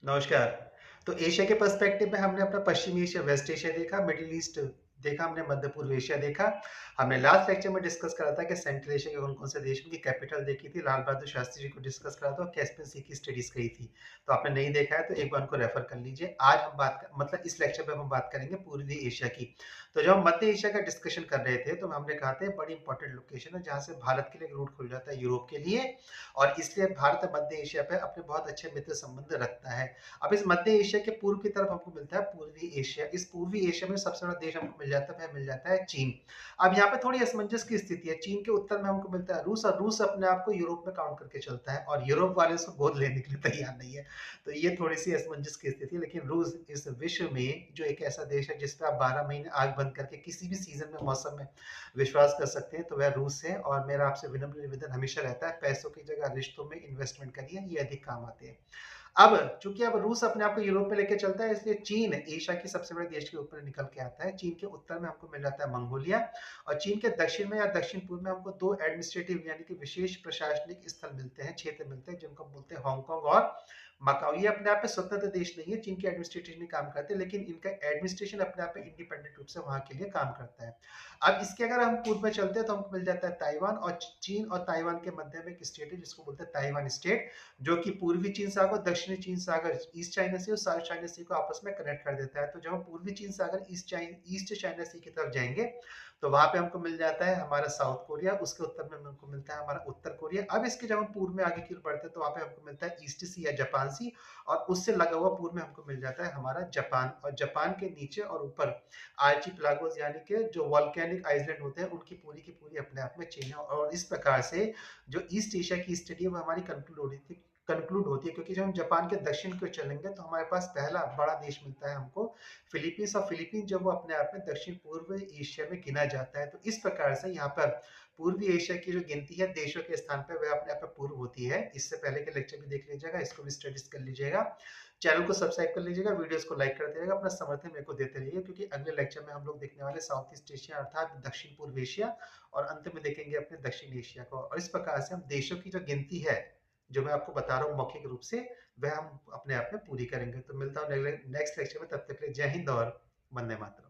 नमस्कार। तो एशिया के पर्सपेक्टिव में हमने अपना पश्चिमी एशिया, वेस्ट एशिया देखा, मिडल ईस्ट देखा, हमने मध्य पूर्व एशिया देखा। हमने लास्ट लेक्चर में डिस्कस करा था कि सेंट्रल एशिया के कौन-कौन से देश, उनकी कैपिटल देखी थी, लाल बहादुर शास्त्री जी को डिस्कस करा था और कैस्पियन सी की स्टडीज़ करी थी। तो आपने नहीं देखा है तो एक बार उनको रेफर कर लीजिए। आज हम बात क मतलब इस लेक्चर में हम बात करेंगे पूर्वी एशिया की। तो जब हम मध्य एशिया का डिस्कशन कर रहे थे, तो हमने कहा था बड़ी इंपॉर्टेंट लोकेशन है जहाँ से भारत के लिए एक रूट खुल जाता है यूरोप के लिए और इसलिए भारत मध्य एशिया पे अपने बहुत अच्छे मित्र संबंध रखता है। अब इस मध्य एशिया के पूर्व की तरफ हमको मिलता है पूर्वी एशिया। इस पूर्वी एशिया में सबसे बड़ा देश हमको मिल जाता है, वह मिल जाता है चीन। अब यहाँ पे थोड़ी असमंजस की स्थिति है। चीन के उत्तर में हमको मिलता है रूस और रूस अपने आप को यूरोप में काउंट करके चलता है और यूरोप वाले उसको गोद लेने के लिए तैयार नहीं है। तो ये थोड़ी सी असमंजस की स्थिति है, लेकिन रूस इस विश्व में जो एक ऐसा देश है जिस पर आप 12 महीने आग बंद करके किसी भी सीजन में मौसम में विश्वास कर सकते हैं, तो वह रूस है। और मेरा आपसे विनम्र निवेदन हमेशा रहता है, पैसों की जगह रिश्तों में इन्वेस्टमेंट करिए, ये अधिक काम आते हैं। अब चूंकि अब रूस अपने आप को यूरोप में लेके चलता है, इसलिए चीन एशिया के सबसे बड़े देश के ऊपर निकल के आता है। चीन के उत्तर में हमको मिल जाता है मंगोलिया और चीन के दक्षिण में या दक्षिण पूर्व में हमको दो एडमिनिस्ट्रेटिव यानी कि विशेष प्रशासनिक स्थल मिलते हैं, क्षेत्र मिलते हैं, जिनको हम बोलते हैं हांगकांग और मकाओ। ये अपने आप में स्वतंत्र देश नहीं है, चीन के एडमिनिस्ट्रेशन काम करते हैं, लेकिन इनका एडमिनिस्ट्रेशन अपने आप में इंडिपेंडेंट रूप से वहां के लिए काम करता है। अब इसके अगर हम पूर्व में चलते हैं तो हमको मिल जाता है ताइवान और चीन और ताइवान के मध्य में एक स्टेट है जिसको बोलते हैं ताइवान स्टेट, जो कि पूर्वी चीन सागर, दक्षिणी चीन सागर, ईस्ट चाइना सी और साउथ चाइना सी को आपस में कनेक्ट कर देता है। तो जब हम पूर्वी चीन सागर ईस्ट चाइना सी की तरफ जाएंगे तो वहां पे हमको मिल जाता है हमारा साउथ कोरिया, उसके उत्तर में हमको मिलता है हमारा उत्तर कोरिया। अब इसके जब हम पूर्व में आगे की ओर बढ़ते हैं तो वहां पे हमको मिलता है ईस्ट सी या जापान सी और उससे लगा हुआ पूर्व में हमको मिल जाता है हमारा जापान। और जापान के नीचे और ऊपर आर्चिपेलागोस यानी कि जो वॉल्केनिक आइलैंड होते हैं उनकी पूरी की पूरी अपने आप में चेन है। और इस प्रकार से जो ईस्ट एशिया की स्टडी है वो हमारी कंक्लूड होती है, क्योंकि जब हम जापान के दक्षिण की ओर चलेंगे तो हमारे पास पहला बड़ा देश मिलता है हमको फिलीपींस। और फिलीपींस जो वो अपने आप में दक्षिण पूर्व एशिया में गिना जाता है। तो इस प्रकार से यहाँ पर पूर्वी एशिया की जो गिनती है देशों के स्थान पर वह अपने आप में पूर्व होती है। इससे पहले के लेक्चर भी देख लीजिएगा, इसको भी स्टडीज कर लीजिएगा। चैनल को सब्सक्राइब कर लीजिएगा, वीडियोस को लाइक करते रहिएगा, अपना समर्थन मेरे को देते रहिए, क्योंकि अगले लेक्चर में हम लोग देखने वाले साउथ ईस्ट एशिया अर्थात दक्षिण पूर्व एशिया और अंत में देखेंगे अपने दक्षिण एशिया को। और इस प्रकार से हम देशों की जो गिनती है जो मैं आपको बता रहा हूँ मौखिक रूप से, वह हम अपने आप में पूरी करेंगे। तो मिलता हूँ नेक्स्ट लेक्चर में, तब तक के लिए जय हिंद और वंदे मातरम।